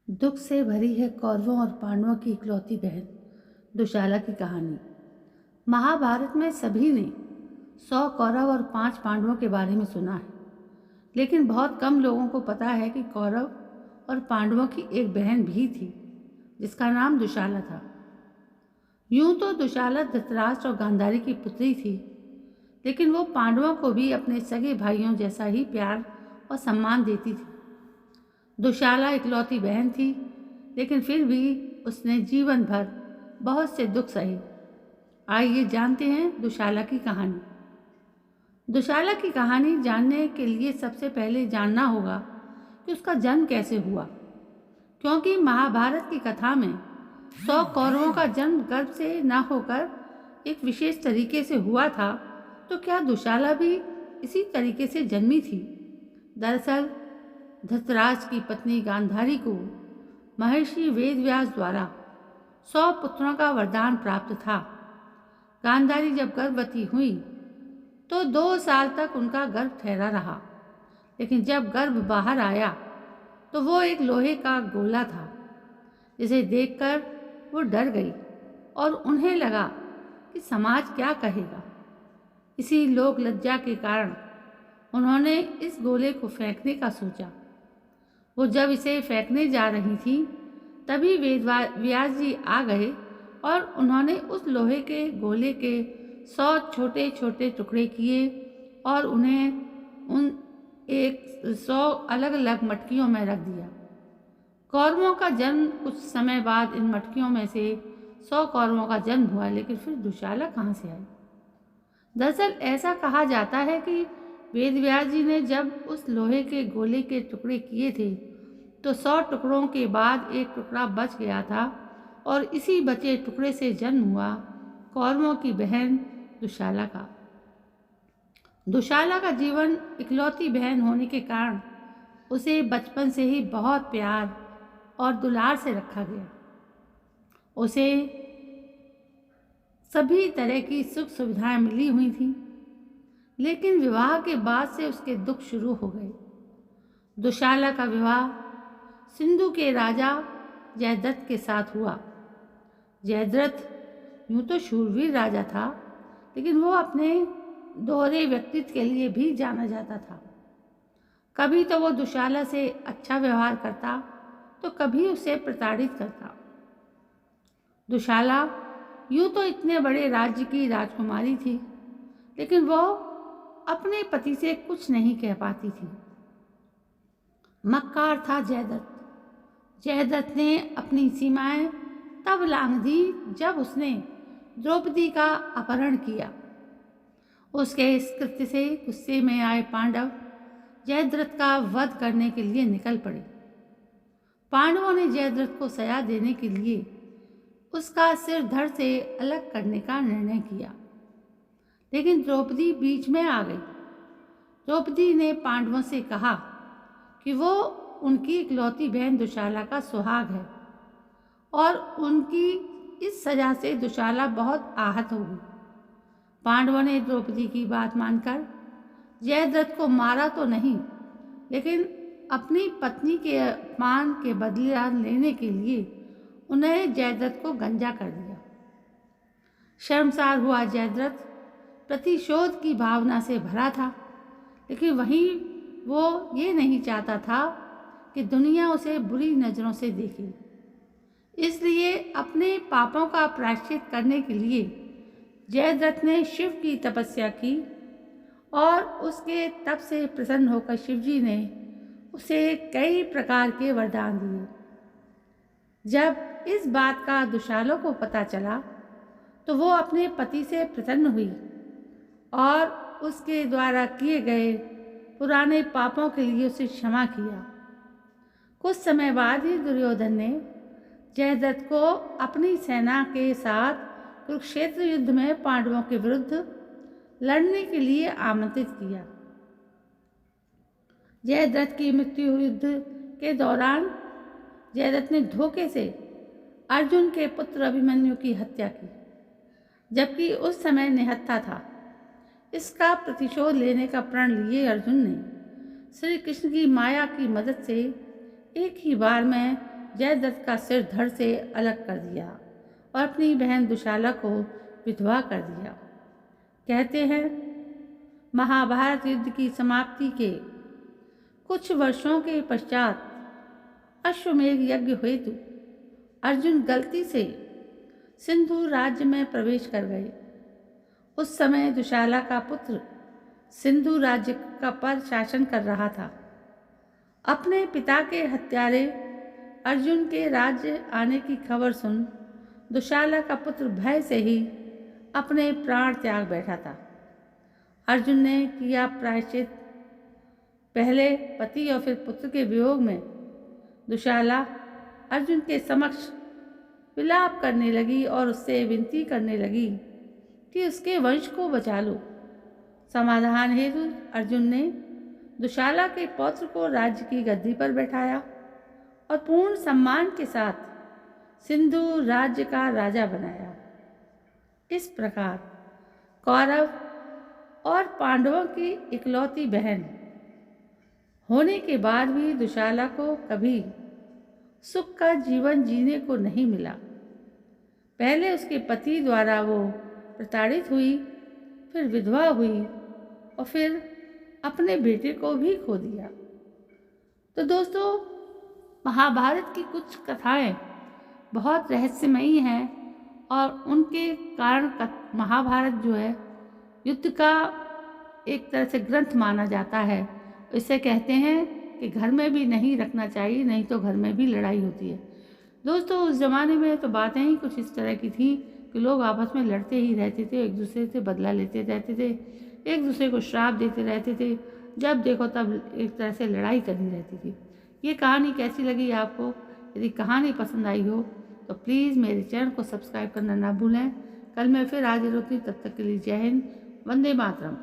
दुख से भरी है कौरवों और पांडवों की इकलौती बहन दुशाला की कहानी। महाभारत में सभी ने 100 कौरव और 5 पांडवों के बारे में सुना है, लेकिन बहुत कम लोगों को पता है कि कौरव और पांडवों की एक बहन भी थी जिसका नाम दुशाला था। यूं तो दुशाला धृतराष्ट्र और गांधारी की पुत्री थी, लेकिन वो पांडवों को भी अपने सगे भाइयों जैसा ही प्यार और सम्मान देती थी। दुशाला इकलौती बहन थी, लेकिन फिर भी उसने जीवन भर बहुत से दुख सहे। आइए जानते हैं दुशाला की कहानी। दुशाला की कहानी जानने के लिए सबसे पहले जानना होगा कि उसका जन्म कैसे हुआ, क्योंकि महाभारत की कथा में 100 कौरवों का जन्म गर्भ से न होकर एक विशेष तरीके से हुआ था, तो क्या दुशाला भी इसी तरीके से जन्मी थी? दरअसल धृतराष्ट्र की पत्नी गांधारी को महर्षि वेदव्यास द्वारा 100 पुत्रों का वरदान प्राप्त था। गांधारी जब गर्भवती हुई तो 2 साल तक उनका गर्भ ठहरा रहा, लेकिन जब गर्भ बाहर आया तो वो एक लोहे का गोला था, जिसे देखकर वो डर गई और उन्हें लगा कि समाज क्या कहेगा। इसी लोक लज्जा के कारण उन्होंने इस गोले को फेंकने का सोचा। वो जब इसे फेंकने जा रही थी, तभी व्यास जी आ गए और उन्होंने उस लोहे के गोले के 100 छोटे छोटे टुकड़े किए और उन्हें उन 100 अलग अलग मटकियों में रख दिया। कौरवों का जन्म कुछ समय बाद इन मटकियों में से 100 कौरवों का जन्म हुआ, लेकिन फिर दुशाला कहाँ से आई? दरअसल ऐसा कहा जाता है कि वेदव्यास जी ने जब उस लोहे के गोले के टुकड़े किए थे तो 100 टुकड़ों के बाद एक टुकड़ा बच गया था और इसी बचे टुकड़े से जन्म हुआ कौरवों की बहन दुशाला का। दुशाला का जीवन इकलौती बहन होने के कारण उसे बचपन से ही बहुत प्यार और दुलार से रखा गया। उसे सभी तरह की सुख सुविधाएं मिली हुई थीं, लेकिन विवाह के बाद से उसके दुख शुरू हो गए। दुशाला का विवाह सिंधु के राजा जयद्रथ के साथ हुआ। जयद्रथ यूं तो शूरवीर राजा था, लेकिन वो अपने दोहरे व्यक्तित्व के लिए भी जाना जाता था। कभी तो वो दुशाला से अच्छा व्यवहार करता, तो कभी उसे प्रताड़ित करता। दुशाला यूं तो इतने बड़े राज्य की राजकुमारी थी, लेकिन वो अपने पति से कुछ नहीं कह पाती थी। मक्कार था जयद्रथ। जयद्रथ ने अपनी सीमाएं तब लांघ दी जब उसने द्रौपदी का अपहरण किया। उसके इस कृत्य से गुस्से में आए पांडव जयद्रथ का वध करने के लिए निकल पड़े। पांडवों ने जयद्रथ को सजा देने के लिए उसका सिर धड़ से अलग करने का निर्णय किया, लेकिन द्रौपदी बीच में आ गई। द्रौपदी ने पांडवों से कहा कि वो उनकी इकलौती बहन दुशाला का सुहाग है और उनकी इस सजा से दुशाला बहुत आहत होगी। पांडवों ने द्रौपदी की बात मानकर जयद्रथ को मारा तो नहीं, लेकिन अपनी पत्नी के अपमान के बदला लेने के लिए उन्हें जयद्रथ को गंजा कर दिया। शर्मसार हुआ जयद्रथ प्रतिशोध की भावना से भरा था, लेकिन वहीं वो ये नहीं चाहता था कि दुनिया उसे बुरी नज़रों से देखे। इसलिए अपने पापों का प्रायश्चित करने के लिए जयद्रथ ने शिव की तपस्या की और उसके तप से प्रसन्न होकर शिवजी ने उसे कई प्रकार के वरदान दिए। जब इस बात का दुशाला को पता चला तो वो अपने पति से प्रसन्न हुई और उसके द्वारा किए गए पुराने पापों के लिए उसे क्षमा किया। कुछ समय बाद ही दुर्योधन ने जयद्रथ को अपनी सेना के साथ कुरुक्षेत्र युद्ध में पांडवों के विरुद्ध लड़ने के लिए आमंत्रित किया। जयद्रथ की मृत्यु युद्ध के दौरान जयद्रथ ने धोखे से अर्जुन के पुत्र अभिमन्यु की हत्या की, जबकि उस समय निहत्था था। इसका प्रतिशोध लेने का प्रण लिए अर्जुन ने श्री कृष्ण की माया की मदद से एक ही बार में जयद्रथ का सिर धड़ से अलग कर दिया और अपनी बहन दुशाला को विधवा कर दिया। कहते हैं महाभारत युद्ध की समाप्ति के कुछ वर्षों के पश्चात अश्वमेध यज्ञ हेतु अर्जुन गलती से सिंधु राज्य में प्रवेश कर गए। उस समय दुशाला का पुत्र सिंधु राज्य का पर शासन कर रहा था। अपने पिता के हत्यारे अर्जुन के राज्य आने की खबर सुन दुशाला का पुत्र भय से ही अपने प्राण त्याग बैठा था। अर्जुन ने किया प्रायश्चित। पहले पति और फिर पुत्र के वियोग में दुशाला अर्जुन के समक्ष विलाप करने लगी और उससे विनती करने लगी कि उसके वंश को बचा लो। समाधान हेतु अर्जुन ने दुशाला के पौत्र को राज्य की गद्दी पर बैठाया और पूर्ण सम्मान के साथ सिंधु राज्य का राजा बनाया। इस प्रकार कौरव और पांडवों की इकलौती बहन होने के बाद भी दुशाला को कभी सुख का जीवन जीने को नहीं मिला। पहले उसके पति द्वारा वो प्रताड़ित हुई, फिर विधवा हुई और फिर अपने बेटे को भी खो दिया। तो दोस्तों, महाभारत की कुछ कथाएं बहुत रहस्यमयी हैं और उनके कारण महाभारत जो है युद्ध का एक तरह से ग्रंथ माना जाता है। इसे कहते हैं कि घर में भी नहीं रखना चाहिए, नहीं तो घर में भी लड़ाई होती है। दोस्तों, उस ज़माने में तो बातें ही कुछ इस तरह की थी कि लोग आपस में लड़ते ही रहते थे, एक दूसरे से बदला लेते रहते थे, एक दूसरे को श्राप देते रहते थे। जब देखो तब एक तरह से लड़ाई करनी रहती थी। ये कहानी कैसी लगी आपको? यदि कहानी पसंद आई हो तो प्लीज़ मेरे चैनल को सब्सक्राइब करना ना भूलें। कल मैं फिर हाजिर होती हूँ, तब तक के लिए जय हिंद, वंदे मातरम।